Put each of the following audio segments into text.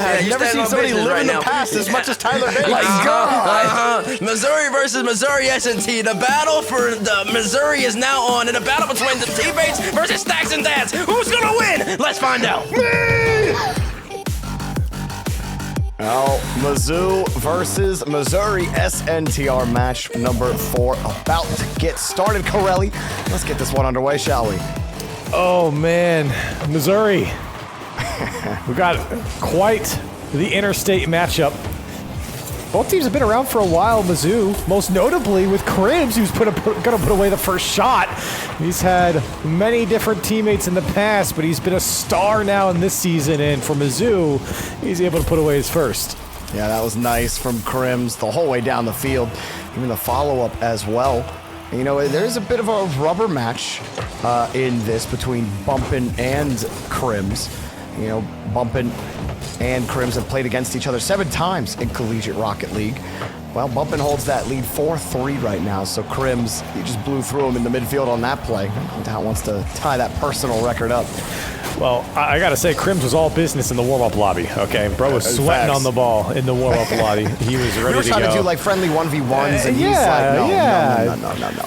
I've never seen somebody live in the past as much as Tyler Bates. My God. Missouri versus Missouri S&T. The battle for the Missouri is now on, and the battle between the teammates versus Stacks and Dads. Who's gonna win? Let's find out. Well, Mizzou versus Missouri SNTR match number 4 about to get started. Corelli, let's get this one underway, shall we? Oh, man. Missouri. We've got quite the interstate matchup. Both teams have been around for a while. Mizzou, most notably with Cribbs, who's going to put away the first shot. He's had many different teammates in the past, but he's been a star now in this season. And for Mizzou, he's able to put away his first. Yeah, that was nice from Crims the whole way down the field, even the follow-up as well. You know, there's a bit of a rubber match in this between Bumpin and Crims. You know, Bumpin and Crims have played against each other 7 times in Collegiate Rocket League. Well, Bumpin holds that lead 4-3 right now, so Crims, he just blew through him in the midfield on that play. Doubt wants to tie that personal record up. Well, I gotta say, Crims was all business in the warm-up lobby, okay? Bro was sweating on the ball in the warm-up lobby. He was ready to go. We were trying to do like friendly 1v1s, and he's like, no.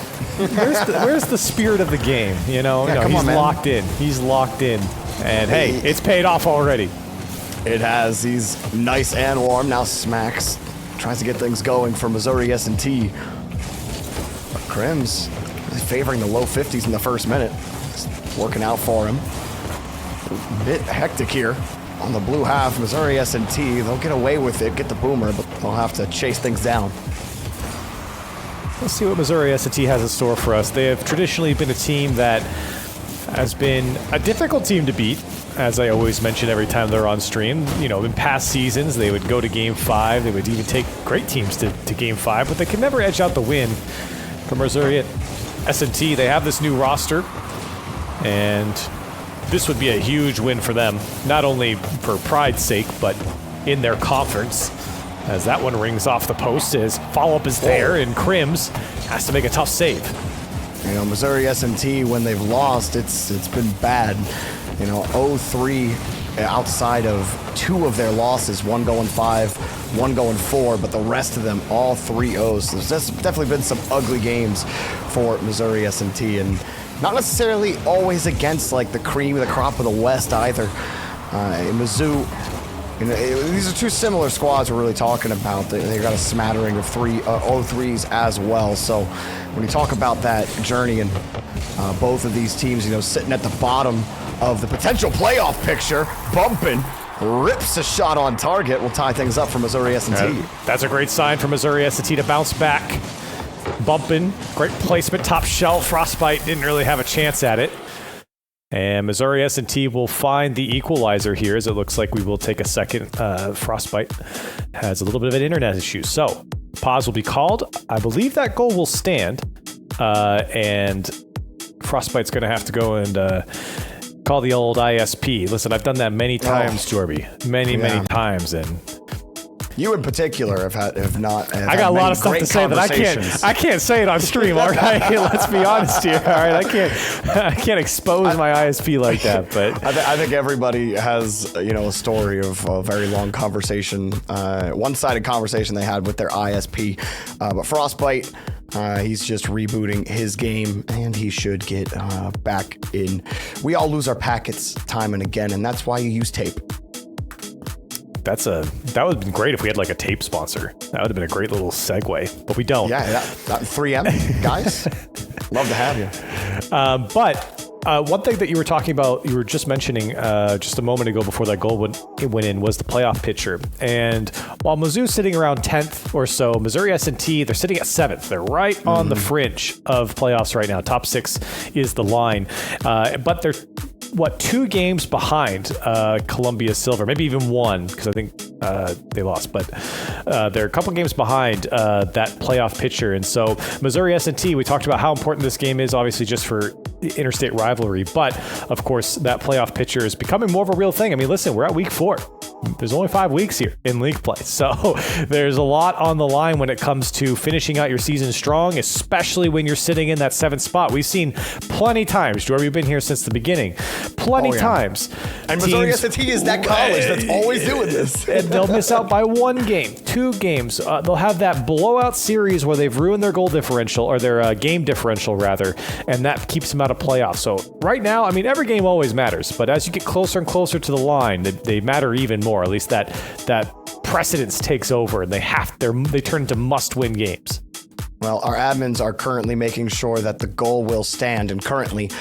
Where's the spirit of the game, you know? Yeah, no, come on, man. Locked in. He's locked in. And hey, it's paid off already. It has. He's nice and warm. Now Smacks tries to get things going for Missouri S&T. But Crims is favoring the low 50s in the first minute. It's working out for him. A bit hectic here on the blue half. Missouri S&T, they'll get away with it, get the boomer, but they'll have to chase things down. Let's see what Missouri S&T has in store for us. They have traditionally been a team that has been a difficult team to beat, as I always mention every time they're on stream. You know, in past seasons, they would go to Game 5. They would even take great teams to Game 5, but they can never edge out the win. For Missouri S&T, they have this new roster, and this would be a huge win for them, not only for pride's sake, but in their conference. As that one rings off the post, as follow-up is there, and Crims has to make a tough save. You know, Missouri S&T, when they've lost, it's been bad. You know, 0-3 outside of 2 of their losses, 1 going 5, 1 going 4, but the rest of them, all 3 O's. So there's definitely been some ugly games for Missouri S&T, and not necessarily always against, like, the cream of the crop of the West either. In Mizzou, you know, these are 2 similar squads we're really talking about. They got a smattering of 0-3s as well. So when you talk about that journey and both of these teams, you know, sitting at the bottom of the potential playoff picture, Bumpin rips a shot on target. Will tie things up for Missouri S&T. That's a great sign for Missouri S&T to bounce back. Bumpin, great placement, top shelf. Frostbite didn't really have a chance at it. And Missouri S&T will find the equalizer here, as it looks like we will take a second. Frostbite has a little bit of an internet issue. So, pause will be called. I believe that goal will stand. And Frostbite's going to have to go and call the old ISP. Listen, I've done that many times, Jorby. Many times. And you in particular have not. I got a lot of stuff to say that I can't say it on stream. All right, let's be honest here. All right, I can't expose my ISP like that. But I think everybody has, you know, a story of a very long conversation, one-sided conversation they had with their ISP. But Frostbite, he's just rebooting his game, and he should get back in. We all lose our packets time and again, and that's why you use tape. That would have been great if we had like a tape sponsor. That would have been a great little segue, but we don't. Yeah, that 3M guys, love to have you. But one thing that you were talking about, you were just mentioning just a moment ago before that goal went in, was the playoff picture. And while Mizzou's sitting around 10th or so, Missouri S&T, they're sitting at 7th. They're right on the fringe of playoffs right now. Top 6 is the line, but they're 2 games behind Columbia Silver, maybe even 1, because I think they lost, but they're a couple games behind that playoff picture. And so Missouri S&T, we talked about how important this game is, obviously, just for interstate rivalry. But, of course, that playoff picture is becoming more of a real thing. I mean, listen, we're at week 4. There's only 5 weeks here in league play. So there's a lot on the line when it comes to finishing out your season strong, especially when you're sitting in that 7th spot. We've seen plenty times, Jordan, we've been here since the beginning, plenty times. And Missouri S&T is that college that's always doing this. And they'll miss out by 1 game, 2 games. They'll have that blowout series where they've ruined their goal differential, or their game differential, rather, and that keeps them out of playoffs. So right now, I mean, every game always matters, but as you get closer and closer to the line, they matter even more. At least that precedence takes over, and they turn into must-win games. Well, our admins are currently making sure that the goal will stand, and currently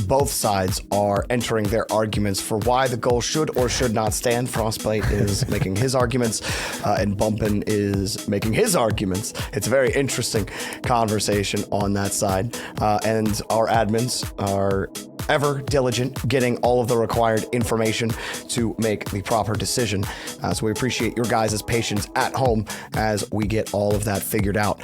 both sides are entering their arguments for why the goal should or should not stand. Frostbite is making his arguments, and Bumpin is making his arguments. It's a very interesting conversation on that side, and our admins are ever diligent, getting all of the required information to make the proper decision. So we appreciate your guys' patience at home as we get all of that figured out.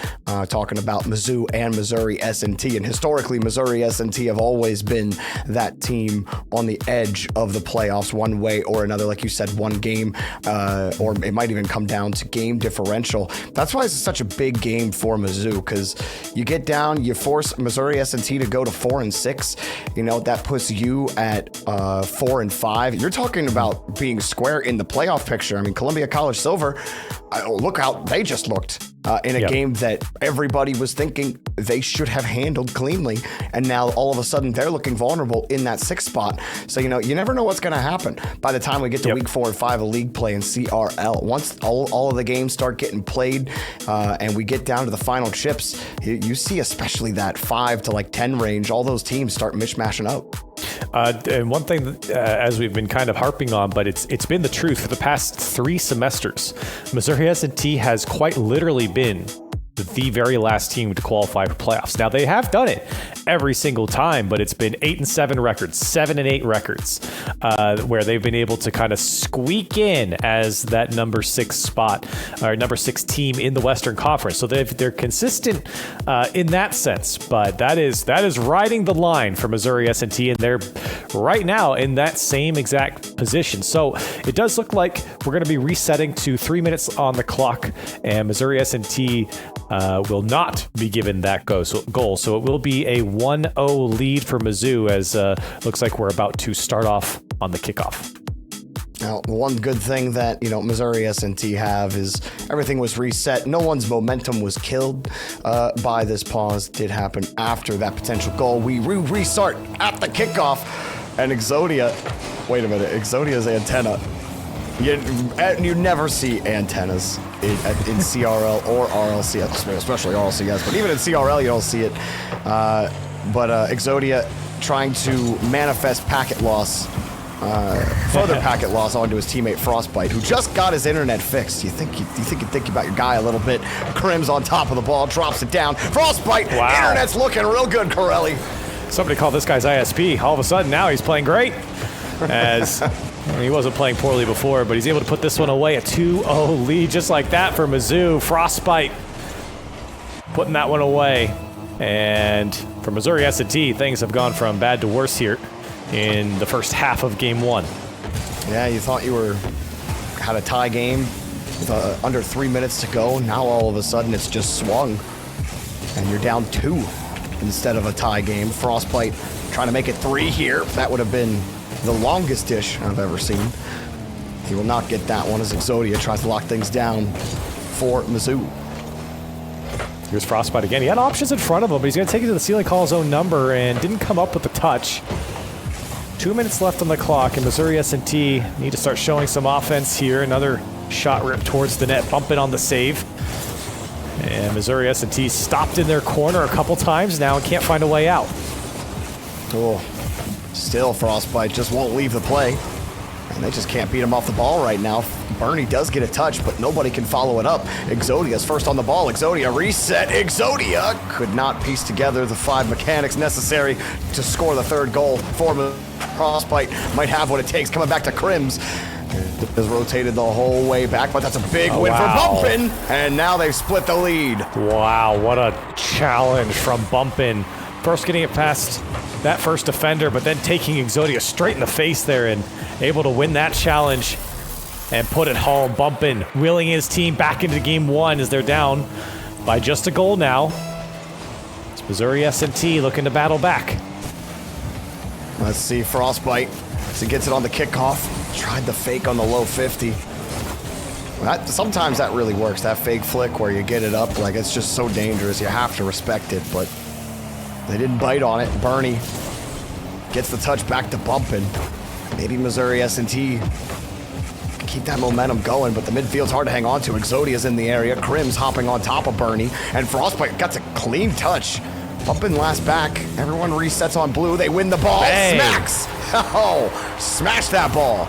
Talking about Mizzou and Missouri S&T, and historically Missouri S&T have always been that team on the edge of the playoffs one way or another. Like you said, 1 game, or it might even come down to game differential. That's why it's such a big game for Mizzou, because you get down, you force Missouri S&T to go to 4-6. You know, that puts you at 4-5. You're talking about being square in the playoff picture. I mean, Columbia College Silver, look how they just looked in a game that everybody was thinking they should have handled cleanly. And now all of a sudden they're looking vulnerable in that 6th spot. So, you know, you never know what's going to happen by the time we get to week 4 and 5 of league play in CRL. Once all of the games start getting played and we get down to the final chips, you see especially that 5 to 10 range, all those teams start mishmashing up. And one thing, as we've been kind of harping on, but it's been the truth for the past 3 semesters, Missouri S&T has quite literally been the very last team to qualify for playoffs. Now, they have done it every single time, but it's been 8-7 records, 7-8 records, where they've been able to kind of squeak in as that number 6 spot, or number 6 team in the Western Conference. So they're consistent in that sense, but that is riding the line for Missouri S&T, and they're right now in that same exact position. So it does look like we're going to be resetting to 3 minutes on the clock, and Missouri S&T will not be given that goal. So it will be a 1-0 lead for Mizzou, as looks like we're about to start off on the kickoff. Now, one good thing that, Missouri S&T have is everything was reset. No one's momentum was killed by this pause. Did happen after that potential goal. We restart at the kickoff, and Exodia, wait a minute, Exodia's antenna. You never see antennas in CRL or RLCS, especially RLCS, but even in CRL you don't see it. But Exodia trying to manifest packet loss, further packet loss onto his teammate Frostbite, who just got his internet fixed. You think about your guy a little bit. Krim's on top of the ball, drops it down. Frostbite, wow. Internet's looking real good, Corelli. Somebody called this guy's ISP. All of a sudden now he's playing great. As he wasn't playing poorly before, but he's able to put this one away. A 2-0 lead just like that for Mizzou. Frostbite putting that one away. And for Missouri S&T, things have gone from bad to worse here in the first half of game 1. Yeah, you thought you had a tie game with under 3 minutes to go. Now all of a sudden it's just swung, and you're down 2 instead of a tie game. Frostbite trying to make it 3 here. That would have been the longest dish I've ever seen. He will not get that one as Exodia tries to lock things down for Mizzou. Here's Frostbite again. He had options in front of him, but he's going to take it to the ceiling, call his own number, and didn't come up with the touch. 2 minutes left on the clock, and Missouri S&T need to start showing some offense here. Another shot ripped towards the net, bumping on the save. And Missouri S&T stopped in their corner a couple times now and can't find a way out. Oh. Still, Frostbite just won't leave the play, and they just can't beat him off the ball right now. Bernie does get a touch, but nobody can follow it up. Exodia's first on the ball. Exodia reset. Exodia could not piece together the 5 mechanics necessary to score the 3rd goal. Frostbite might have what it takes. Coming back to Krims. Has rotated the whole way back, but that's a big win for Bumpin', and now they've split the lead. Wow, what a challenge from Bumpin'. First getting it past that first defender, but then taking Exodia straight in the face there and able to win that challenge and put it home. Bumpin' wheeling his team back into game one as they're down by just a goal now. It's Missouri S&T looking to battle back. Let's see, Frostbite, as he gets it on the kickoff. Tried the fake on the low 50. Sometimes that really works, that fake flick where you get it up. Like, it's just so dangerous. You have to respect it, but they didn't bite on it. Bernie gets the touch back to Bumpin'. Maybe Missouri S&T keep that momentum going, but the midfield's hard to hang on to. Exodia's in the area. Crim's hopping on top of Bernie, and Frostbite gets a clean touch. Bumpin' last back. Everyone resets on blue. They win the ball. Bang. Smacks! Oh, smash that ball.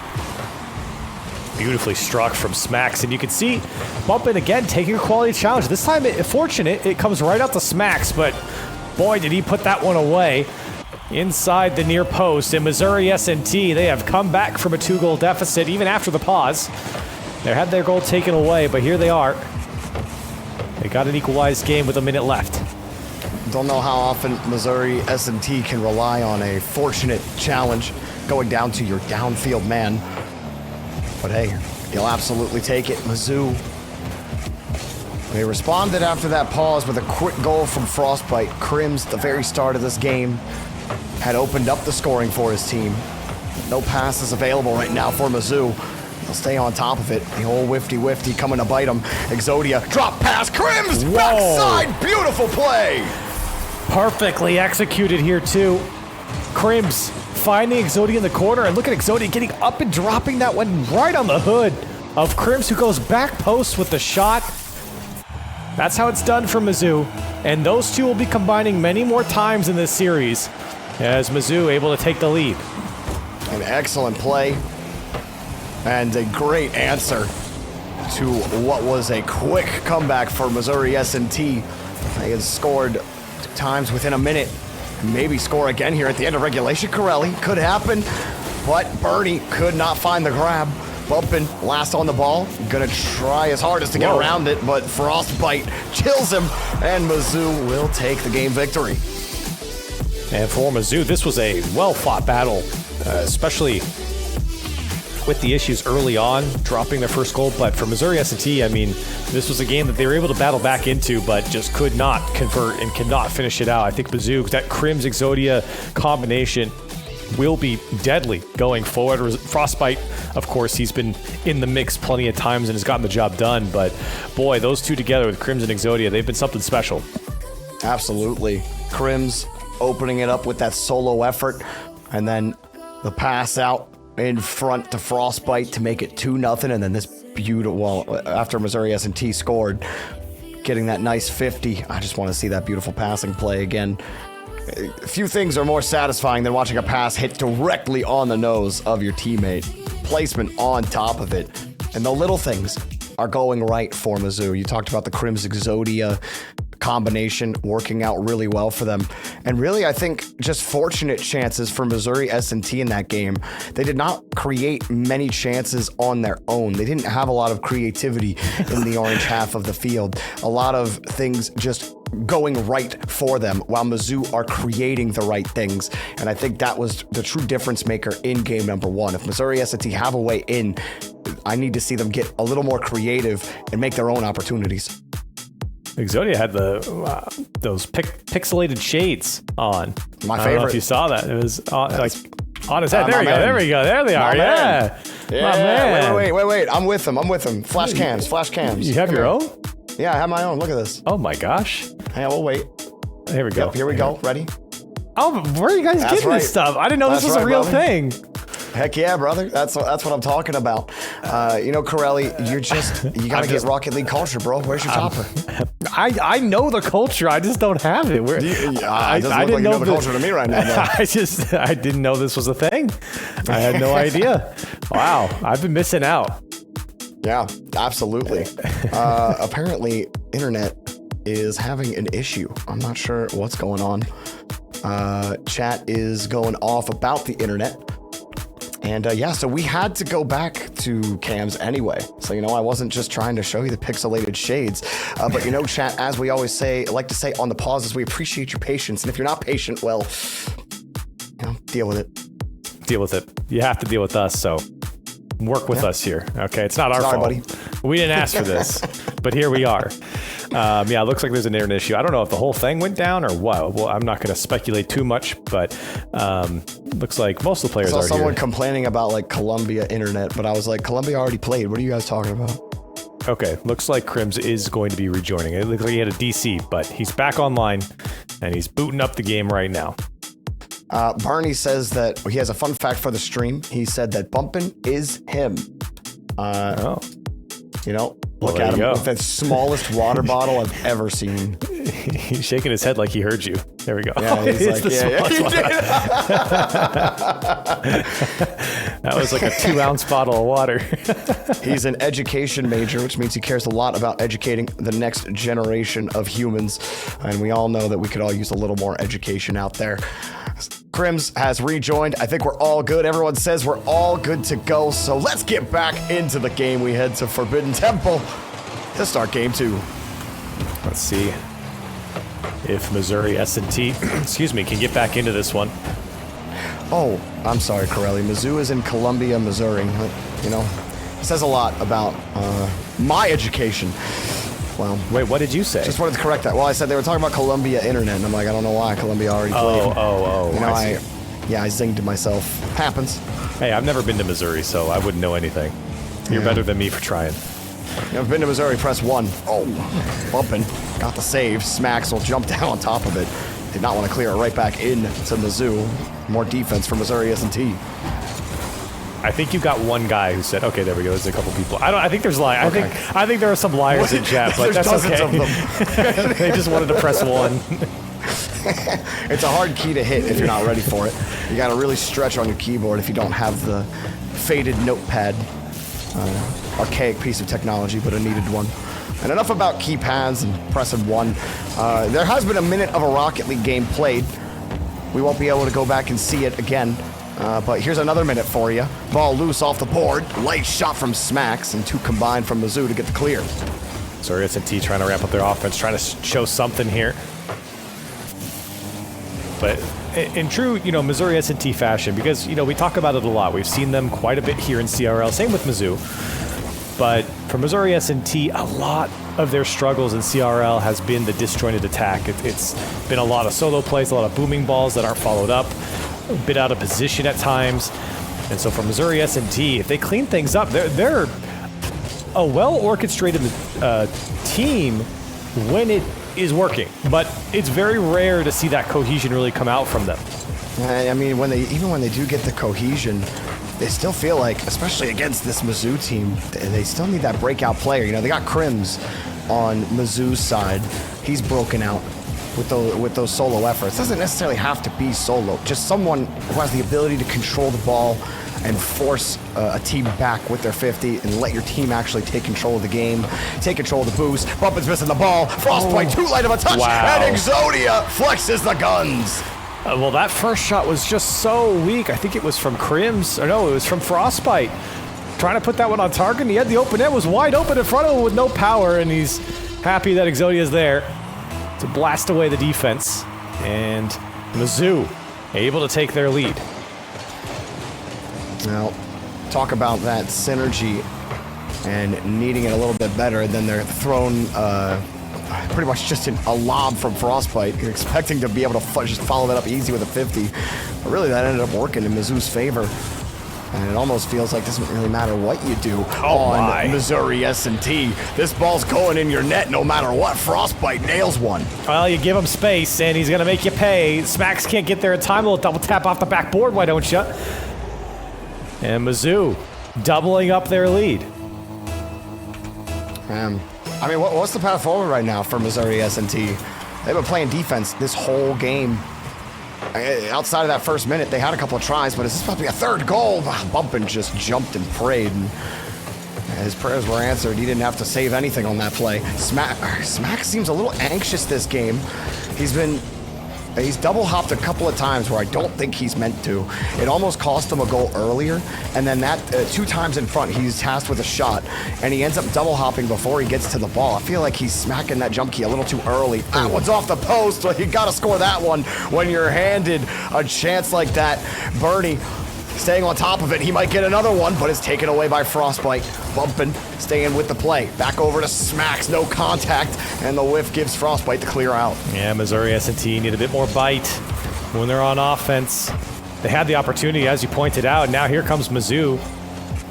Beautifully struck from Smacks, and you can see Bumpin' again taking a quality challenge. This time, fortunate, it comes right out to Smacks, but boy, did he put that one away inside the near post. And Missouri S&T, they have come back from a 2-goal deficit even after the pause. They had their goal taken away, but here they are. They got an equalized game with a minute left. Don't know how often Missouri S&T can rely on a fortunate challenge going down to your downfield man. But hey, you'll absolutely take it. Mizzou, they responded after that pause with a quick goal from Frostbite. Crims, the very start of this game, had opened up the scoring for his team. No passes available right now for Mizzou. They'll stay on top of it. The old whifty coming to bite him. Exodia, drop pass, Crims, Whoa. backside, beautiful play. Perfectly executed here too. Crims finding Exodia in the corner, and look at Exodia getting up and dropping that one right on the hood of Crims, who goes back post with the shot. That's how it's done for Mizzou, and those two will be combining many more times in this series as Mizzou able to take the lead. An excellent play and a great answer to what was a quick comeback for Missouri S&T. They had scored 2 times within a minute. Maybe score again here at the end of regulation. Corelli could happen, but Bernie could not find the grab. Bumpin' last on the ball. Gonna try as hard as to get around it, but Frostbite chills him, and Mizzou will take the game victory. And for Mizzou, this was a well-fought battle, especially with the issues early on, dropping their first goal. But for Missouri S&T, I mean, this was a game that they were able to battle back into, but just could not convert and cannot finish it out. I think Mizzou, that Crims-Exodia combination will be deadly going forward. Frostbite, of course, he's been in the mix plenty of times and has gotten the job done. But boy, those two together with Crims and Exodia, they've been something special. Absolutely. Crims opening it up with that solo effort, and then the pass out in front to Frostbite to make it 2-0, and then this beautiful, well, after Missouri S&T scored, getting that nice 50. I just want to see that beautiful passing play again. A few things are more satisfying than watching a pass hit directly on the nose of your teammate. Placement on top of it. And the little things are going right for Mizzou. You talked about the Crims Exodia combination working out really well for them. And really, I think just fortunate chances for Missouri S&T in that game. They did not create many chances on their own. They didn't have a lot of creativity in the orange half of the field. A lot of things just going right for them while Mizzou are creating the right things. And I think that was the true difference maker in game number 1. If Missouri S&T have a way in, I need to see them get a little more creative and make their own opportunities. Exodia had those pixelated shades on. My favorite. I don't know if you saw that. It was on his head. There we go. There they are. My Yeah. Yeah. My man. Wait. I'm with them. Flash cams. You have your own? Yeah, I have my own. Look at this. Oh my gosh. Yeah, we'll wait. Here we go. Yep, here we go. Ready? Oh, where are you guys getting this stuff? I didn't know this was a real thing. Heck yeah, brother. That's what I'm talking about. Corelli, you got to get Rocket League culture, bro. Where's your chopper? I know the culture. I just don't have it. It doesn't look like you know the culture to me right now. I didn't know this was a thing. I had no idea. Wow, I've been missing out. Yeah, absolutely. Apparently, internet is having an issue. I'm not sure what's going on. Chat is going off about the internet. And yeah, so we had to go back to cams anyway. So, I wasn't just trying to show you the pixelated shades. But, chat, as we always say, I like to say on the pauses, we appreciate your patience. And if you're not patient, well, deal with it. Deal with it. You have to deal with us, so work with us here. Okay, it's not our fault. Buddy. We didn't ask for this, but here we are. Yeah, it looks like there's an internet issue. I don't know if the whole thing went down or what. Well, I'm not going to speculate too much, but looks like most of the players are here. I saw someone complaining about like Columbia internet, but I was like, Columbia already played. What are you guys talking about? Okay, looks like Crims is going to be rejoining. It looks like he had a DC, but he's back online and he's booting up the game right now. Barney says that he has a fun fact for the stream. He said that Bumpin' is him. Look at him with the smallest water bottle I've ever seen. He's shaking his head like he heard you. There we go. Yeah, he's like, That was like a 2-ounce bottle of water. He's an education major, which means he cares a lot about educating the next generation of humans. And we all know that we could all use a little more education out there. Crims has rejoined. I think we're all good. Everyone says we're all good to go. So let's get back into the game. We head to Forbidden Temple to start game 2. Let's see if Missouri S&T, can get back into this one. Oh, I'm sorry, Corelli. Mizzou is in Columbia, Missouri. Says a lot about my education. Well, wait, what did you say? Just wanted to correct that. Well, I said they were talking about Columbia internet, and I'm like, I don't know why. Columbia already played. I zinged myself. Happens. Hey, I've never been to Missouri, so I wouldn't know anything. You're better than me for trying. I've been to Missouri, press 1. Oh, bumping. Got the save. Smacks will jump down on top of it. Did not want to clear it right back in to Mizzou. More defense for Missouri S&T. I think you got one guy who said, "Okay, there we go." There's a couple people. I think there's lying. Okay. I think there are some liars in chat, but that's okay. Of them. They just wanted to press 1. It's a hard key to hit if you're not ready for it. You got to really stretch on your keyboard if you don't have the faded notepad. Archaic piece of technology, but a needed one. And enough about keypads and pressing 1. There has been a minute of a Rocket League game played. We won't be able to go back and see it again. But here's another minute for you. Ball loose off the board. Light shot from Smacks, and 2 combined from Mizzou to get the clear. Sorry, S&T trying to ramp up their offense, trying to show something here. But in true, Missouri S&T fashion, because, we talk about it a lot. We've seen them quite a bit here in CRL. Same with Mizzou. But for Missouri S&T, a lot of their struggles in CRL has been the disjointed attack. It's been a lot of solo plays, a lot of booming balls that aren't followed up. A bit out of position at times. And so for Missouri S&T, if they clean things up, they're a well-orchestrated team when it is working. But it's very rare to see that cohesion really come out from them. I mean, when they do get the cohesion, they still feel like, especially against this Mizzou team, they still need that breakout player. They got Crims on Mizzou's side. He's broken out with those solo efforts. It doesn't necessarily have to be solo. Just someone who has the ability to control the ball and force a team back with their 50 and let your team actually take control of the game, take control of the boost. Bumpin's missing the ball. Frostbite too light of a touch. Wow. And Exodia flexes the guns. Well, that first shot was just so weak. I think it was from Crims. Or no, it was from Frostbite. Trying to put that one on target. And he had the open net, was wide open in front of him with no power. And he's happy that Exodia's there to blast away the defense. And Mizzou able to take their lead. Now, talk about that synergy and needing it a little bit better. And then they're thrown pretty much just a lob from Frostbite. You're expecting to be able to just follow that up easy with a 50. But really, that ended up working in Mizzou's favor. And it almost feels like it doesn't really matter what you do on Missouri S&T. This ball's going in your net no matter what. Frostbite nails one. Well, you give him space, and he's going to make you pay. Smacks can't get there in time. A little double tap off the backboard, why don't you? And Mizzou doubling up their lead. I mean, what's the path forward right now for Missouri S&T? They've been playing defense this whole game. Outside of that first minute, they had a couple of tries, but is this about to be a third goal? Bumpin just jumped and prayed, and his prayers were answered. He didn't have to save anything on that play. Smack seems a little anxious this game. He's been He's double hopped a couple of times where I don't think he's meant to. It almost cost him a goal earlier, and then that 2 times in front, he's tasked with a shot, and he ends up double hopping before he gets to the ball. I feel like he's smacking that jump key a little too early. That one's off the post. You got to score that one when you're handed a chance like that. Bernie staying on top of it. He might get another one, but it's taken away by Frostbite. Bumping, staying with the play. Back over to Smacks, no contact, and the whiff gives Frostbite the clear out. Yeah, Missouri S&T need a bit more bite when they're on offense. They had the opportunity, as you pointed out, and now here comes Mizzou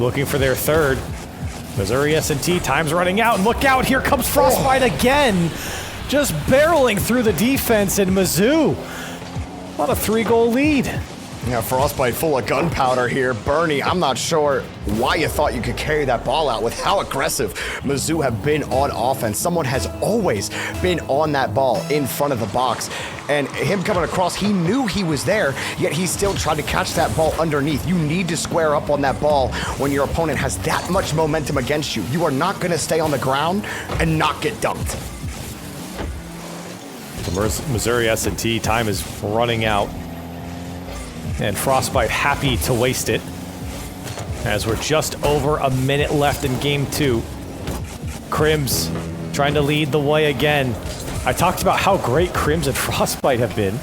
looking for their third. Missouri S&T, time's running out, and look out, here comes Frostbite again. Just barreling through the defense, and Mizzou, what a 3-goal lead. Yeah, Frostbite full of gunpowder here. Bernie, I'm not sure why you thought you could carry that ball out with how aggressive Mizzou have been on offense. Someone has always been on that ball in front of the box. And him coming across, he knew he was there, yet he still tried to catch that ball underneath. You need to square up on that ball when your opponent has that much momentum against you. You are not going to stay on the ground and not get dunked. The Missouri S&T time is running out. And Frostbite happy to waste it, as we're just over a minute left in game 2. Crims trying to lead the way again. I talked about how great Crims and Frostbite have been.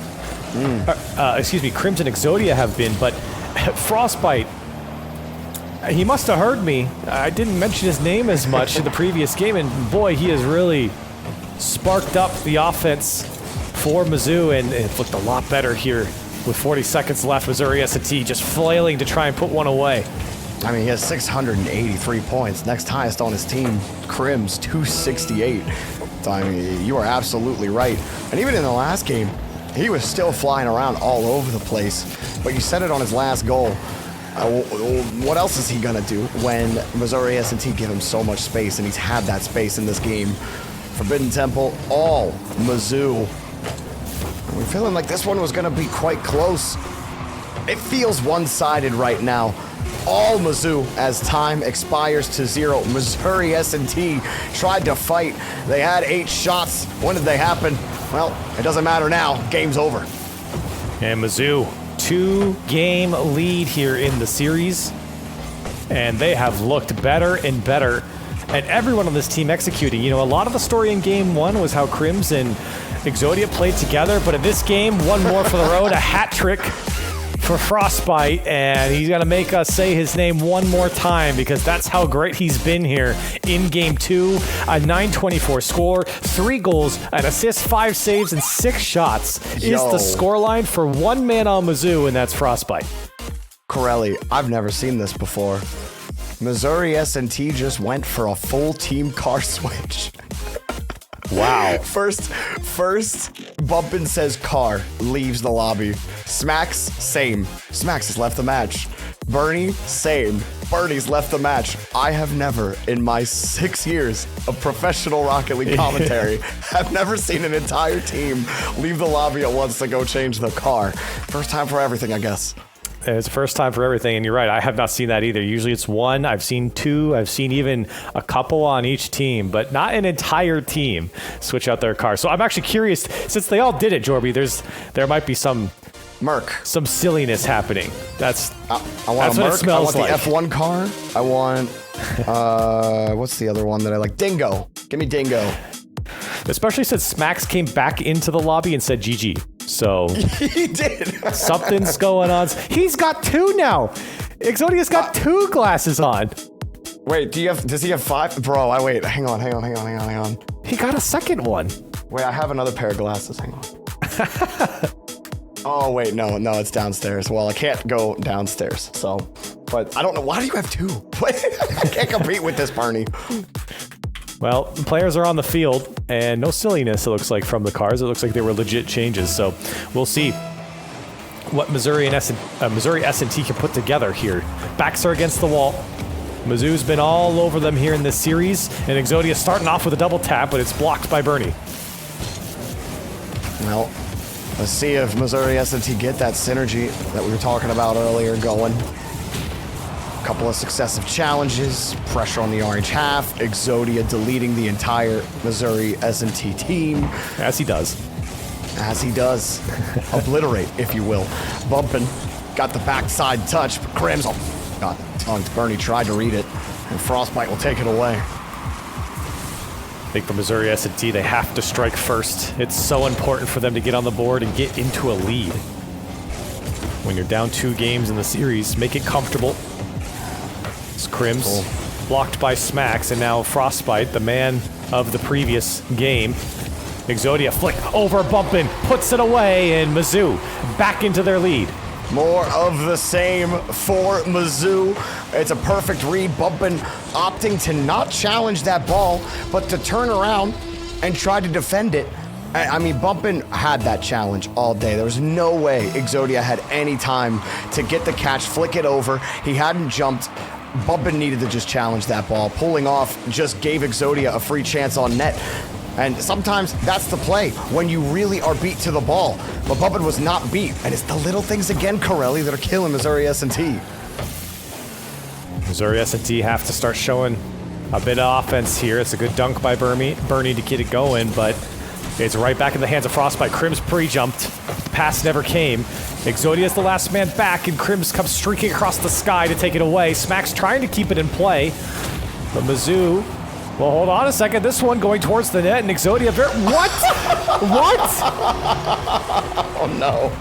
Crims and Exodia have been, but Frostbite, he must have heard me. I didn't mention his name as much in the previous game, and boy, he has really sparked up the offense for Mizzou, and it looked a lot better here. With 40 seconds left, Missouri S&T just flailing to try and put one away. I mean, he has 683 points. Next highest on his team, Crims, 268. So, I mean, you are absolutely right. And even in the last game, he was still flying around all over the place. But you said it on his last goal. What else is he going to do when Missouri S&T give him so much space, and he's had that space in this game? Forbidden Temple, all Mizzou. We're feeling like this one was going to be quite close. It feels one-sided right now. All Mizzou as time expires to 0. Missouri S&T tried to fight. They had 8 shots. When did they happen? Well, it doesn't matter now. Game's over. And Mizzou, 2-game lead here in the series. And they have looked better and better. And everyone on this team executing. You know, a lot of the story in game 1 was how Crims and Exodia played together, but in this game, one more for the road, a hat trick for Frostbite, and he's going to make us say his name one more time because that's how great he's been here in game 2. A 924 score, 3 goals, an assist, 5 saves, and 6 shots is the scoreline for one man on Mizzou, and that's Frostbite. Corelli, I've never seen this before. Missouri S&T just went for a full team car switch. Wow. First, Bumpin says car, leaves the lobby. Smacks, same. Smacks has left the match. Bernie, same. Bernie's left the match. I have never, in my 6 years of professional Rocket League commentary, have never seen an entire team leave the lobby at once to go change the car. First time for everything, I guess. It's the first time for everything, and you're right. I have not seen that either. Usually it's 1. I've seen 2. I've seen even a couple on each team, but not an entire team switch out their car. So I'm actually curious, since they all did it, Jorby, there might be some silliness happening. That's I want that's a what Merc. it smells I want like. the F1 car. I want what's the other one that I like? Dingo. Give me Dingo. Especially since Smacks came back into the lobby and said GG. So He did. something's going on. He's got 2 now. Exodia's got 2 glasses on. Wait, does he have 5? Bro, hang on. He got a second one. Wait, I have another pair of glasses. Hang on. Oh, wait, no, it's downstairs. Well, I can't go downstairs, so. But I don't know. Why do you have 2? I can't compete with this, Barney. Well, players are on the field, and no silliness, it looks like, from the cars. It looks like they were legit changes, so we'll see what Missouri S&T can put together here. Backs are against the wall. Mizzou's been all over them here in this series, and Exodia starting off with a double tap, but it's blocked by Bernie. Well, let's see if Missouri S&T get that synergy that we were talking about earlier going. Couple of successive challenges, pressure on the orange half, Exodia deleting the entire Missouri S&T team. As he does. As he does. Obliterate, if you will. Bumping. Got the backside touch, but Crims got tongued. Bernie tried to read it, and Frostbite will take it away. I think for Missouri S&T, they have to strike first. It's so important for them to get on the board and get into a lead. When you're down 2 games in the series, make it comfortable. It's Crims blocked by Smacks, and now Frostbite, the man of the previous game. Exodia flick over Bumpin', puts it away, and Mizzou back into their lead. More of the same for Mizzou. It's a perfect read. Bumpin' opting to not challenge that ball, but to turn around and try to defend it. I mean, Bumpin' had that challenge all day. There was no way Exodia had any time to get the catch, flick it over. He hadn't jumped. Bumpin' needed to just challenge that ball. Pulling off just gave Exodia a free chance on net. And sometimes that's the play, when you really are beat to the ball. But Bumpin' was not beat, and it's the little things again, Corelli, that are killing Missouri S&T. Missouri S&T have to start showing a bit of offense here. It's a good dunk by Bernie to get it going, but it's right back in the hands of Frostbite. Crims pre-jumped. Pass never came. Exodia's the last man back, and Crims comes streaking across the sky to take it away. Smack's trying to keep it in play, but Mizzou... Well, hold on a second. This one going towards the net, and Exodia... What? What? Oh, no.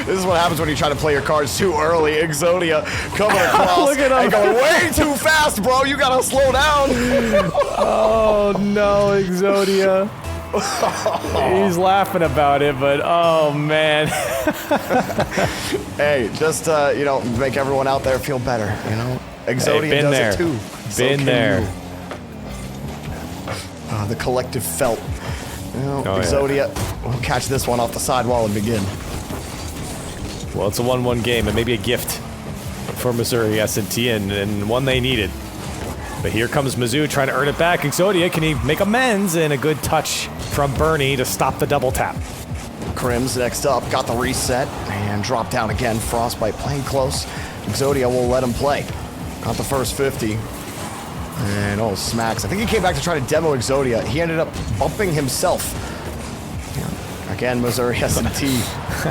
This is what happens when you try to play your cards too early. Exodia coming across Look at him. and going way too fast, bro. You got to slow down. Oh, no, Exodia. He's laughing about it, but oh, man. Hey, just, make everyone out there feel better, Exodia Hey, does it too. Been there. The collective felt. Exodia will catch this one off the sidewall and begin. Well, it's a 1-1 game, and maybe a gift for Missouri S&T, and one they needed. But here comes Mizzou trying to earn it back. Exodia, can he make amends? And a good touch from Bernie to stop the double tap. Crims next up, got the reset, and dropped down again. Frostbite playing close. Exodia will let him play. Got the first 50. And Smacks. I think he came back to try to demo Exodia. He ended up bumping himself. Again, Missouri S&T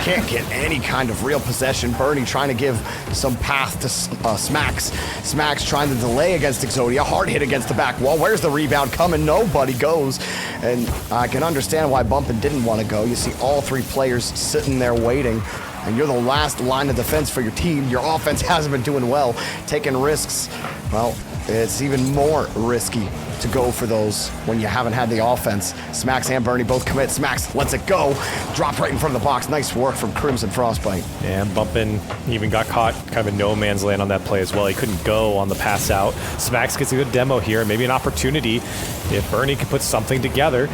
can't get any kind of real possession. Bernie trying to give some path to Smacks. Smacks trying to delay against Exodia. Hard hit against the back wall. Where's the rebound coming? Nobody goes. And I can understand why Bumpin' didn't want to go. You see all 3 players sitting there waiting. And you're the last line of defense for your team. Your offense hasn't been doing well. Taking risks. Well, it's even more risky to go for those when you haven't had the offense. Smacks and Bernie both commit. Smacks lets it go. Dropped right in front of the box. Nice work from Crimson Frostbite. Yeah, and Bumpin' even got caught kind of in no man's land on that play as well. He couldn't go on the pass out. Smacks gets a good demo here, maybe an opportunity if Bernie can put something together.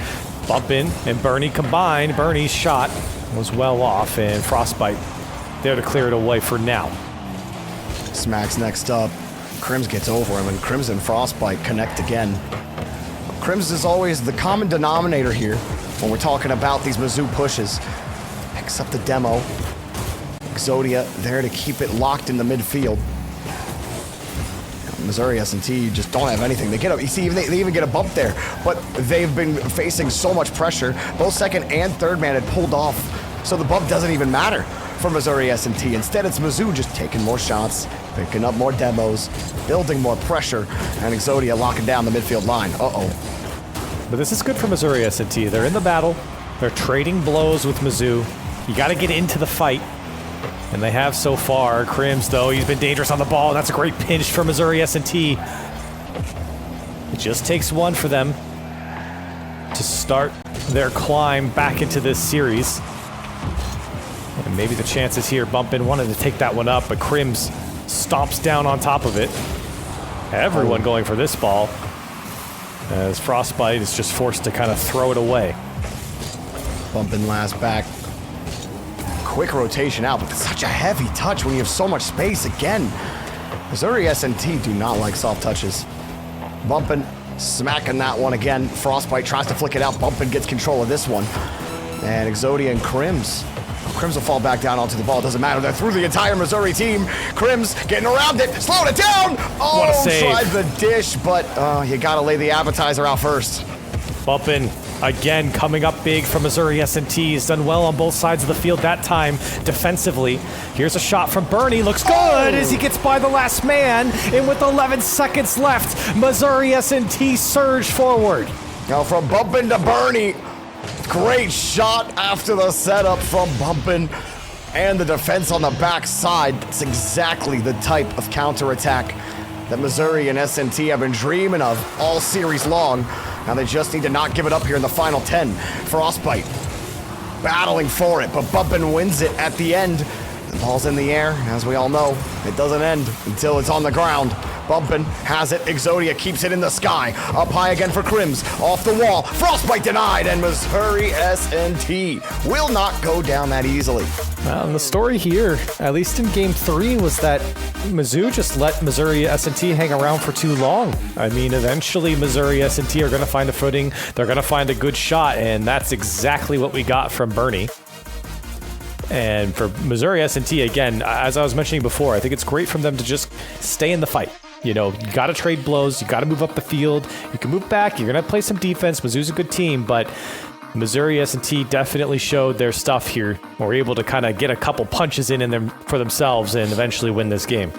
Bumpin' and Bernie combined. Bernie's shot was well off, and Frostbite there to clear it away for now. Smacks next up. Crims gets over him, and Crimson Frostbite connect again. Crims is always the common denominator here when we're talking about these Mizzou pushes. Picks up the demo. Exodia there to keep it locked in the midfield. Missouri S&T just don't have anything. They get up. You see, they even get a bump there, but they've been facing so much pressure. Both second and third man had pulled off, so the bump doesn't even matter for Missouri S&T. Instead, it's Mizzou just taking more shots, picking up more demos, building more pressure, and Exodia locking down the midfield line. But this is good for Missouri S&T. They're in the battle. They're trading blows with Mizzou. You got to get into the fight, and they have so far. Crims, though, he's been dangerous on the ball, and that's a great pinch for Missouri S&T. It just takes one for them to start their climb back into this series. And maybe the chances here. Bumpin' wanted to take that one up, but Crims stomps down on top of it. Everyone going for this ball, as Frostbite is just forced to kind of throw it away. Bumpin' last back. Quick rotation out, but it's such a heavy touch when you have so much space again. Missouri S&T do not like soft touches. Bumpin', smacking that one again. Frostbite tries to flick it out. Bumpin' gets control of this one. And Exodia and Crims. Crims will fall back down onto the ball. Doesn't matter. They're through the entire Missouri team. Crims getting around it. Slowing it down. What a save. Tried the dish, but you got to lay the appetizer out first. Bumpin' again coming up big from Missouri S&T. He's done well on both sides of the field that time defensively. Here's a shot from Bernie. Looks good as he gets by the last man. And with 11 seconds left, Missouri S&T surge forward. Now from Bumpin to Bernie. Great shot after the setup from Bumpin. And the defense on the backside. That's exactly the type of counterattack that Missouri and S&T have been dreaming of all series long. Now they just need to not give it up here in the final 10. Frostbite battling for it, but Bumpin wins it at the end. The ball's in the air. As we all know, it doesn't end until it's on the ground. Bumpin has it. Exodia keeps it in the sky. Up high again for Crims. Off the wall. Frostbite denied, and Missouri S&T will not go down that easily. Well, and the story here, at least in Game 3, was that Mizzou just let Missouri S&T hang around for too long. I mean, eventually Missouri S&T are going to find a footing. They're going to find a good shot, and that's exactly what we got from Bernie. And for Missouri S&T, again, as I was mentioning before, I think it's great from them to just stay in the fight. You know, you got to trade blows. You got to move up the field. You can move back. You're going to play some defense. Mizzou's a good team, but Missouri S&T definitely showed their stuff here. Were able to kind of get a couple punches in them for themselves and eventually win this game.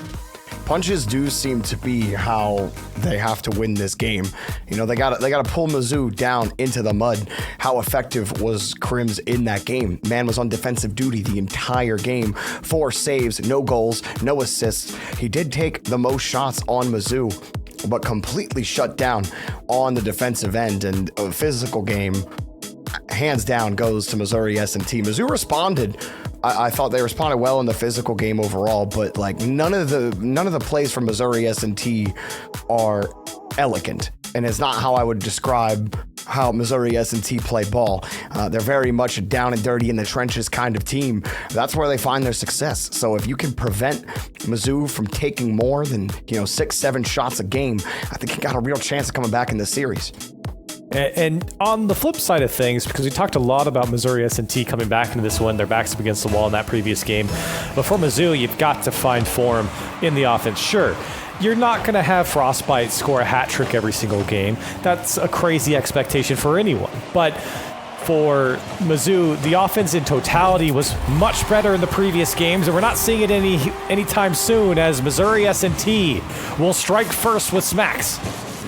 Punches do seem to be how they have to win this game. You know, they got to pull Mizzou down into the mud. How effective was Crims in that game? Man was on defensive duty the entire game. 4 saves, no goals, no assists. He did take the most shots on Mizzou, but completely shut down on the defensive end. And a physical game, hands down, goes to Missouri S&T. Mizzou responded. I thought they responded well in the physical game overall, but like none of the plays from Missouri S&T are elegant, and it's not how I would describe how Missouri S&T play ball. They're very much a down and dirty in the trenches kind of team. That's where they find their success. So if you can prevent Mizzou from taking more than 6-7 shots a game, I think you got a real chance of coming back in this series. And on the flip side of things, because we talked a lot about Missouri S&T coming back into this one, their backs up against the wall in that previous game. But for Mizzou, you've got to find form in the offense. Sure, you're not going to have Frostbite score a hat trick every single game. That's a crazy expectation for anyone. But for Mizzou, the offense in totality was much better in the previous games, and we're not seeing it anytime soon as Missouri S&T will strike first with Smacks.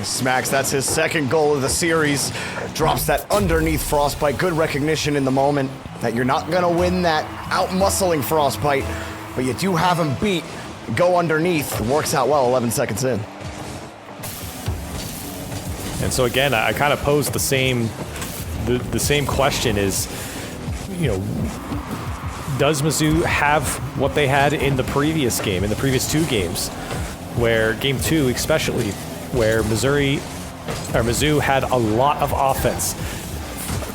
Smacks, that's his second goal of the series. Drops that underneath Frostbite. Good recognition in the moment that you're not going to win that out-muscling Frostbite, but you do have him beat. Go underneath. Works out well 11 seconds in. And so again, I kind of posed the same question is, does Mizzou have what they had in the previous game, in the previous 2 games, where Game 2 especially, where Mizzou had a lot of offense.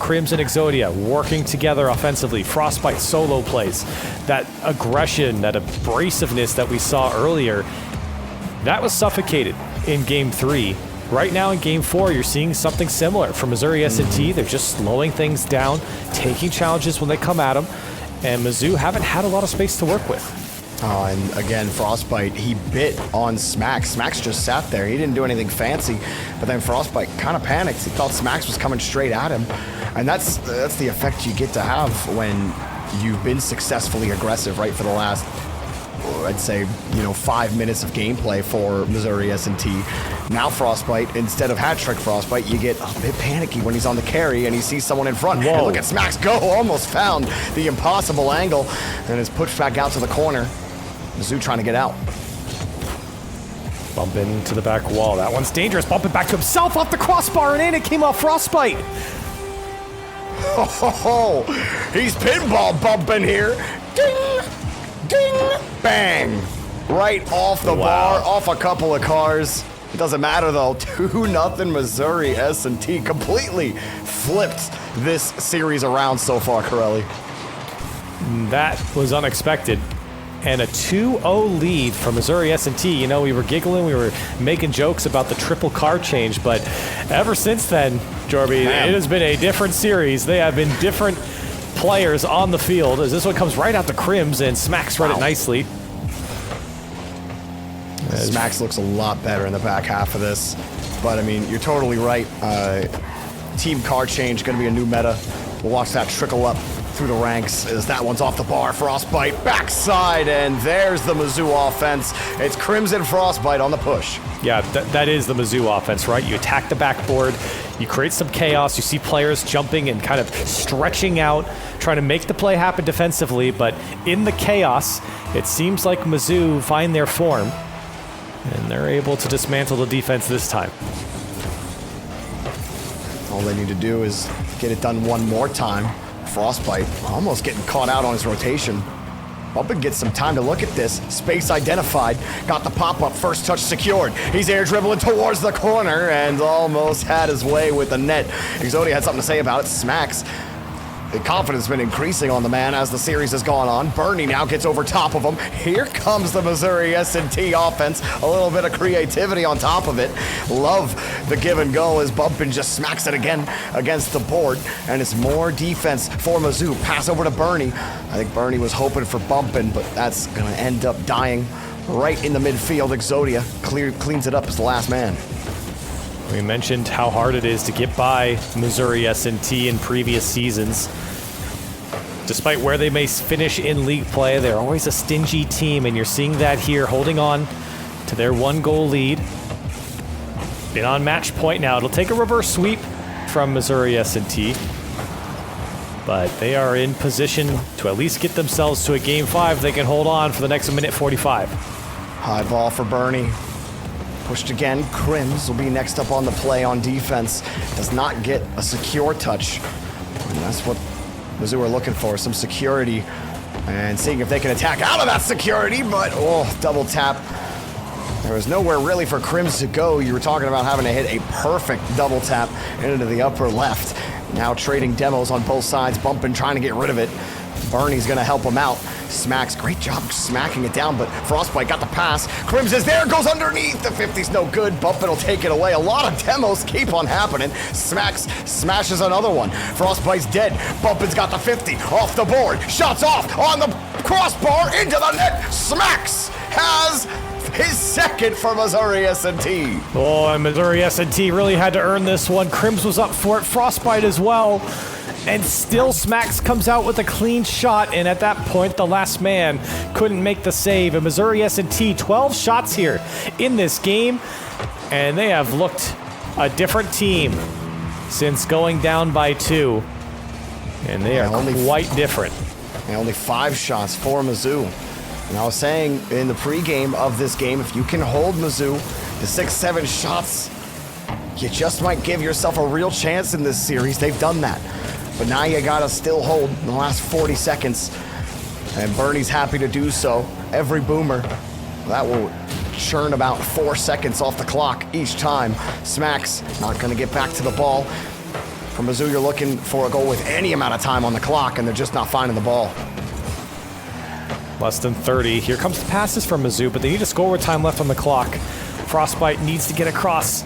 Crims and Exodia working together offensively. Frostbite solo plays. That aggression, that abrasiveness that we saw earlier, that was suffocated in Game 3. Right now in Game 4, you're seeing something similar from Missouri S&T. They're just slowing things down, taking challenges when they come at them, and Mizzou haven't had a lot of space to work with. Oh, and again, Frostbite, he bit on Smacks. Smacks just sat there. He didn't do anything fancy, but then Frostbite kind of panicked. He thought Smacks was coming straight at him, and that's the effect you get to have when you've been successfully aggressive, right, for the last, I'd say, 5 minutes of gameplay for Missouri S&T. Now Frostbite, instead of hat trick Frostbite, you get a bit panicky when he's on the carry and he sees someone in front. Whoa. And look at Smacks go, almost found the impossible angle, and is pushed back out to the corner. Mizzou trying to get out. Bump into the back wall. That one's dangerous. Bumping back to himself off the crossbar, and in it came off Frostbite. Oh, he's pinball bumping here. Ding, ding, bang. Right off the bar, off a couple of cars. It doesn't matter though. 2-0 Missouri S&T completely flipped this series around so far, Corelli. That was unexpected. And a 2-0 lead for Missouri S&T. We were giggling, we were making jokes about the triple card change, but ever since then, Jorby, it has been a different series. They have been different players on the field, as this one comes right out to Crims, and Smacks read it nicely. Smacks looks a lot better in the back half of this, but I mean, you're totally right. team card change, going to be a new meta. We'll watch that trickle up through the ranks as that one's off the bar. Frostbite backside, and there's the Mizzou offense. It's Crimson Frostbite on the push. Yeah, that is the Mizzou offense, right? You attack the backboard, you create some chaos, you see players jumping and kind of stretching out, trying to make the play happen defensively, but in the chaos, it seems like Mizzou find their form, and they're able to dismantle the defense this time. All they need to do is get it done one more time. Frostbite almost getting caught out on his rotation. Bumpin gets some time to look at this. Space identified. Got the pop-up. First touch secured. He's air dribbling towards the corner and almost had his way with the net. Exodia had something to say about it. Smacks. The confidence has been increasing on the man as the series has gone on. Bernie now gets over top of him. Here comes the Missouri S&T offense. A little bit of creativity on top of it. Love the give and go as Bumpin just smacks it again against the board. And it's more defense for Mizzou. Pass over to Bernie. I think Bernie was hoping for Bumpin, but that's going to end up dying right in the midfield. Exodia cleans it up as the last man. We mentioned how hard it is to get by Missouri S&T in previous seasons. Despite where they may finish in league play, they're always a stingy team, and you're seeing that here, holding on to their 1-goal lead. Been on match point now. It'll take a reverse sweep from Missouri S&T, but they are in position to at least get themselves to a Game 5 they can hold on for the next minute 45. High ball for Bernie. Pushed again. Crims will be next up on the play on defense. Does not get a secure touch. And that's what Mizzou are looking for, some security. And seeing if they can attack out of that security, but double tap. There was nowhere really for Crims to go. You were talking about having to hit a perfect double tap into the upper left. Now trading demos on both sides. Bumpin trying to get rid of it. Bernie's gonna help him out. Smacks, great job smacking it down, but Frostbite got the pass. Crims is there, goes underneath. The 50's no good. Bumpin will take it away. A lot of demos keep on happening. Smacks smashes another one. Frostbite's dead. Bumpin's got the 50 off the board. Shots off on the crossbar into the net. Smacks has his second for Missouri S&T. Oh, and Missouri S&T really had to earn this one. Crims was up for it. Frostbite as well. And still Smacks comes out with a clean shot, and at that point, the last man couldn't make the save. And Missouri S&T, 12 shots here in this game, and they have looked a different team since going down by 2. And they are quite different. Only 5 shots for Mizzou. And I was saying in the pregame of this game, if you can hold Mizzou to 6-7 shots, you just might give yourself a real chance in this series. They've done that. But now you gotta still hold in the last 40 seconds. And Bernie's happy to do so. Every boomer, that will churn about 4 seconds off the clock each time. Smacks not gonna get back to the ball. For Mizzou, you're looking for a goal with any amount of time on the clock, and they're just not finding the ball. Less than 30. Here comes the passes from Mizzou, but they need to score with time left on the clock. Frostbite needs to get across.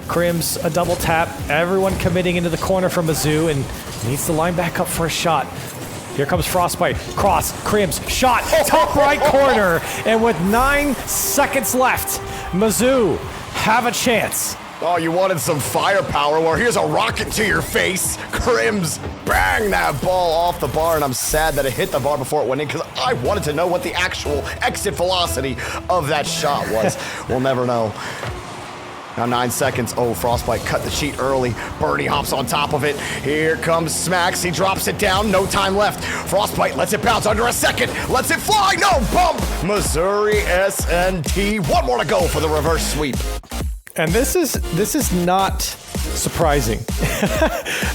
Crims, a double tap. Everyone committing into the corner from Mizzou and needs to line back up for a shot. Here comes Frostbite. Cross, Crims, shot, top right corner. And with 9 seconds left, Mizzou have a chance. Oh, you wanted some firepower? Well, here's a rocket to your face. Crims, bang that ball off the bar, and I'm sad that it hit the bar before it went in because I wanted to know what the actual exit velocity of that shot was. We'll never know. Now 9 seconds. Oh, Frostbite cut the cheat early. Bernie hops on top of it. Here comes Smacks. He drops it down. No time left. Frostbite lets it bounce under a second. Lets it fly. No bump. Missouri S&T. 1 more to go for the reverse sweep. And this is not surprising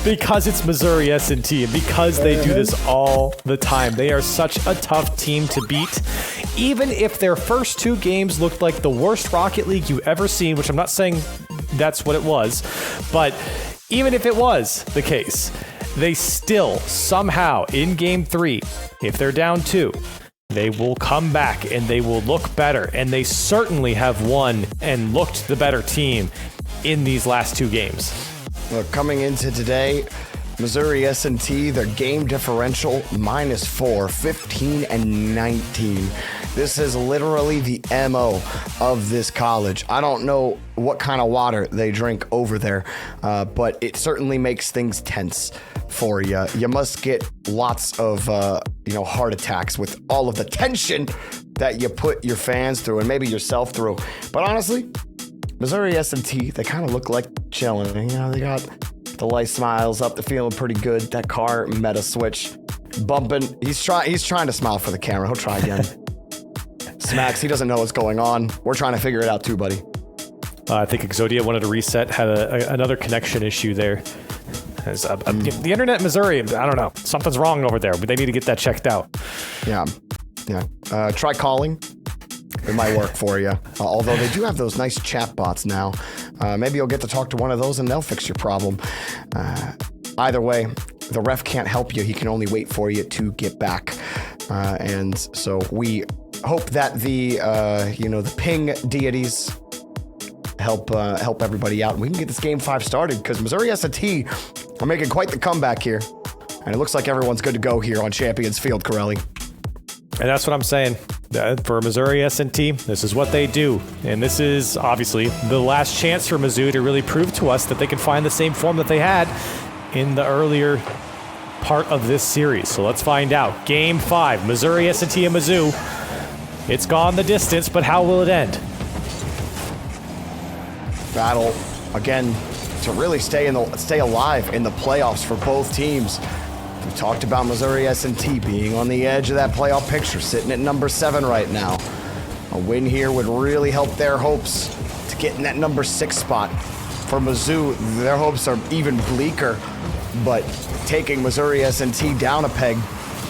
because it's Missouri S&T and because they do this all the time. They are such a tough team to beat. Even if their first 2 games looked like the worst Rocket League you've ever seen, which I'm not saying that's what it was, but even if it was the case, they still somehow in Game 3, if they're down 2, they will come back and they will look better. And they certainly have won and looked the better team in these last 2 games. Look, coming into today, Missouri S&T, their game differential -4, 15 and 19. This is literally the MO of this college. I don't know what kind of water they drink over there, but it certainly makes things tense for you. You must get lots of, heart attacks with all of the tension that you put your fans through and maybe yourself through. But honestly, Missouri S&T, they kind of look like chilling. They got the light smiles up. They're feeling pretty good. That car meta switch bumping. He's trying to smile for the camera. He'll try again. Smacks, he doesn't know what's going on. We're trying to figure it out too, buddy. I think Exodia wanted to reset, had another connection issue there. The internet in Missouri, I don't know. Something's wrong over there, but they need to get that checked out. Yeah. Try calling. It might work for you. Although they do have those nice chat bots now. Maybe you'll get to talk to one of those and they'll fix your problem. Either way, the ref can't help you. He can only wait for you to get back. And so we hope that the ping deities help everybody out. We can get this game 5 started because Missouri S&T are making quite the comeback here. And it looks like everyone's good to go here on Champions Field, Corelli. And that's what I'm saying. For Missouri S&T, this is what they do. And this is obviously the last chance for Mizzou to really prove to us that they can find the same form that they had in the earlier part of this series. So let's find out. Game 5, Missouri S&T and Mizzou. It's gone the distance, but how will it end? Battle, again, to really stay alive in the playoffs for both teams. We talked about Missouri S&T being on the edge of that playoff picture, sitting at number 7 right now. A win here would really help their hopes to get in that number 6 spot. For Mizzou, their hopes are even bleaker, but taking Missouri S&T down a peg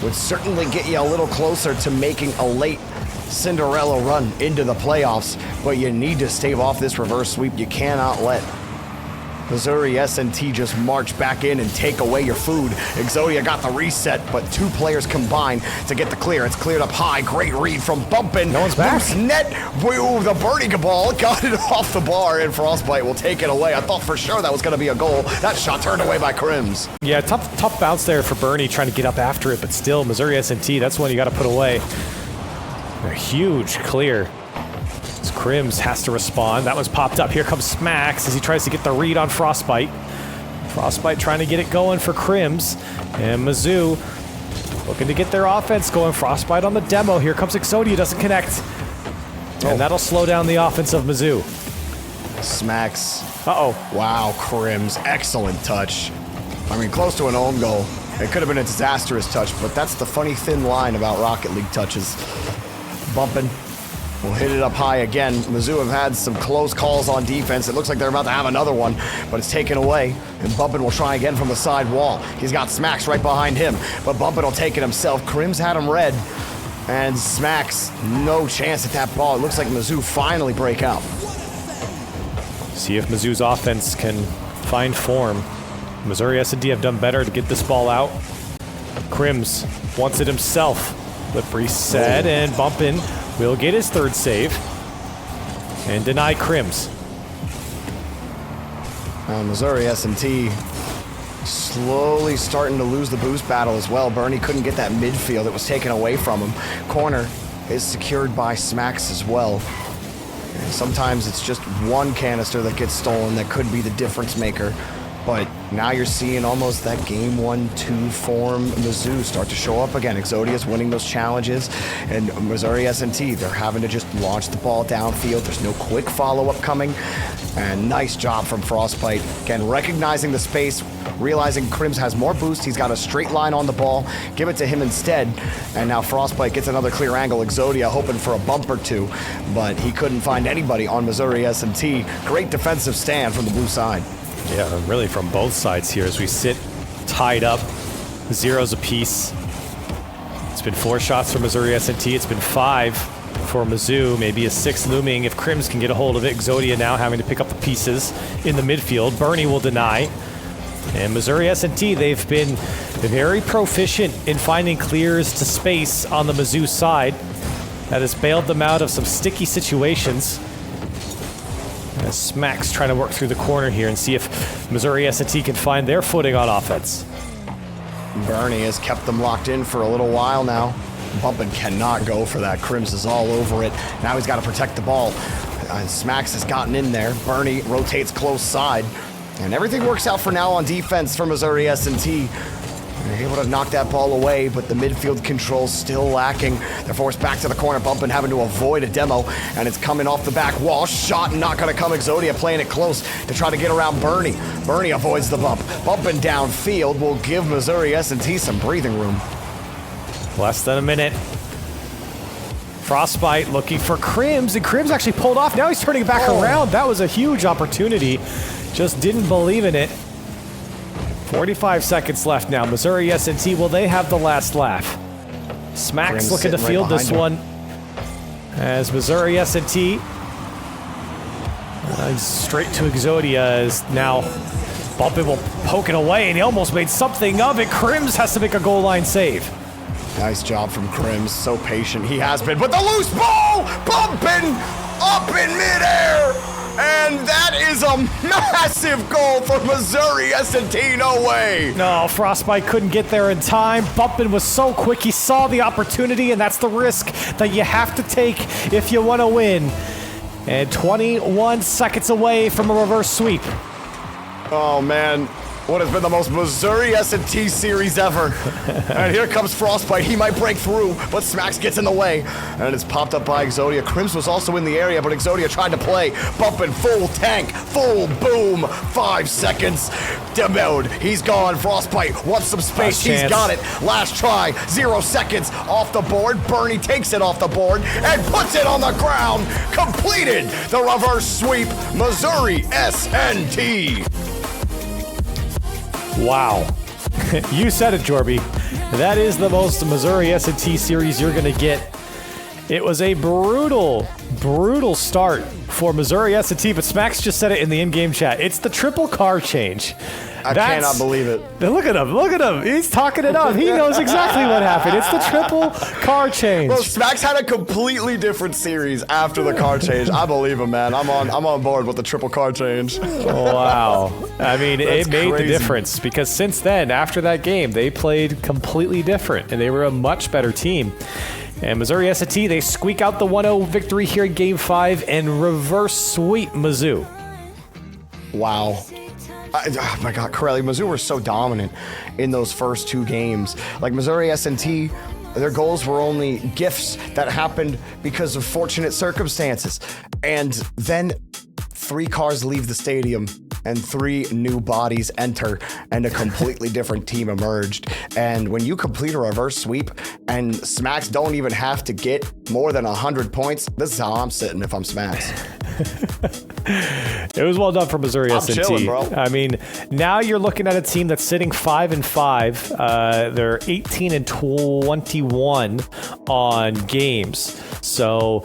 would certainly get you a little closer to making a late Cinderella run into the playoffs, but you need to stave off this reverse sweep. You cannot let Missouri S&T just march back in and take away your food. Exodia got the reset, but 2 players combined to get the clear. It's cleared up high. Great read from Bumpin'. No one's back. Loose net. Woo, the birdie ball got it off the bar, and Frostbite will take it away. I thought for sure that was going to be a goal. That shot turned away by Crims. Yeah, tough bounce there for Bernie trying to get up after it, but still, Missouri S&T, that's one you got to put away. A huge clear. As Crims has to respond. That one's popped up. Here comes Smacks as he tries to get the read on Frostbite. Frostbite trying to get it going for Crims. And Mizzou looking to get their offense going. Frostbite on the demo. Here comes Exodia. Doesn't connect. And that'll slow down the offense of Mizzou. Smacks. Uh-oh. Wow, Crims. Excellent touch. I mean, close to an own goal. It could have been a disastrous touch, but that's the funny thin line about Rocket League touches. Bumping. We'll hit it up high again. Mizzou have had some close calls on defense. It looks like they're about to have another one, but it's taken away. And Bumpin will try again from the side wall. He's got Smacks right behind him, but Bumpin will take it himself. Crims had him red, and Smacks, no chance at that ball. It looks like Mizzou finally break out. See if Mizzou's offense can find form. Missouri S&T have done better to get this ball out. Crims wants it himself. Lip reset, and Bumpin will get his 3rd save and deny Crims. Missouri S&T slowly starting to lose the boost battle as well. Bernie couldn't get that midfield. It was taken away from him. Corner is secured by Smacks as well. And sometimes it's just one canister that gets stolen that could be the difference maker. But now you're seeing almost that game 1-2 form Mizzou start to show up again. Exodia's winning those challenges, and Missouri S&T, they're having to just launch the ball downfield. There's no quick follow-up coming, and nice job from Frostbite. Again, recognizing the space, realizing Crims has more boost. He's got a straight line on the ball. Give it to him instead, and now Frostbite gets another clear angle. Exodia hoping for a bump or two, but he couldn't find anybody on Missouri S&T. Great defensive stand from the blue side. Yeah, really from both sides here as we sit tied up, 0s apiece. It's been 4 shots for Missouri S&T. It's been 5 for Mizzou. Maybe a 6th looming if Crims can get a hold of it. Exodia now having to pick up the pieces in the midfield. Bernie will deny. And Missouri S&T, they've been very proficient in finding clears to space on the Mizzou side. That has bailed them out of some sticky situations. As Smacks trying to work through the corner here and see if Missouri S&T can find their footing on offense. Bernie has kept them locked in for a little while now. Bumpin cannot go for that. Crims is all over it. Now he's got to protect the ball. Smacks has gotten in there. Bernie rotates close side. And everything works out for now on defense for Missouri S&T. They're able to knock that ball away, but the midfield control still lacking. They're forced back to the corner. Bumpin having to avoid a demo, and it's coming off the back wall. Shot not going to come. Exodia playing it close to try to get around Bernie. Bernie avoids the bump. Bumpin downfield will give Missouri S&T some breathing room. Less than a minute. Frostbite looking for Crims, and Crims actually pulled off. Now he's turning back around. That was a huge opportunity. Just didn't believe in it. 45 seconds left now. Missouri S&T, will they have the last laugh? Smacks looking to field this one. As Missouri S&T straight to Exodia is now Bumpin will poke it away, and he almost made something of it. Crims has to make a goal line save. Nice job from Crims. So patient he has been. But the loose ball! Bumpin up in midair! And that is a massive goal for Missouri S&T. No way! No, Frostbite couldn't get there in time. Bumpin was so quick. He saw the opportunity, and that's the risk that you have to take if you want to win. And 21 seconds away from a reverse sweep. Oh, man. What has been the most Missouri S&T series ever. And here comes Frostbite. He might break through, but Smacks gets in the way. And it's popped up by Exodia. Crims was also in the area, but Exodia tried to play. Bumpin full tank, full boom. 5 seconds. Demoed. He's gone. Frostbite wants some space. He's got it. Last try. 0 seconds. Off the board. Bernie takes it off the board and puts it on the ground. Completed the reverse sweep. Missouri S&T. Wow. You said it, Jorby. That is the most Missouri S&T series you're going to get. It was a brutal, brutal start for Missouri S&T, but Smacks just said it in the in-game chat. It's the triple car change. I cannot believe it. Look at him. Look at him. He's talking it up. He knows exactly what happened. It's the triple car change. Well, Smacks had a completely different series after the car change. I believe him, man. I'm on board with the triple car change. Wow. I mean, it made crazy. the difference because since then, after that game, they played completely different, and they were a much better team. And Missouri S&T, they squeak out the 1-0 victory here in Game 5 and reverse sweep Mizzou. Wow. Oh my God, Corelli, Mizzou were so dominant in those first 2 games. Like Missouri S&T, their goals were only gifts that happened because of fortunate circumstances. And then 3 cars leave the stadium and 3 new bodies enter and a completely different team emerged. And when you complete a reverse sweep and Smacks don't even have to get more than 100 points, this is how I'm sitting if I'm Smacks. It was well done for Missouri S&T. Chilling, bro. I mean, now you're looking at a team that's sitting 5-5. They're 18-21 on games. So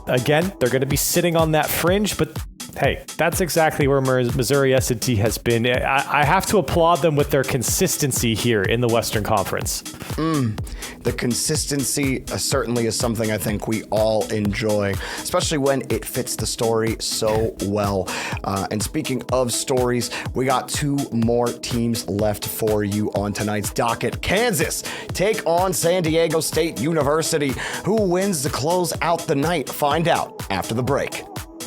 again, they're going to be sitting on that fringe, but hey, that's exactly where Missouri S&T has been. I have to applaud them with their consistency here in the Western Conference. The consistency certainly is something I think we all enjoy, especially when it fits the story so well. And speaking of stories, we got 2 more teams left for you on tonight's docket. Kansas take on San Diego State University. Who wins to close out the night? Find out after the break.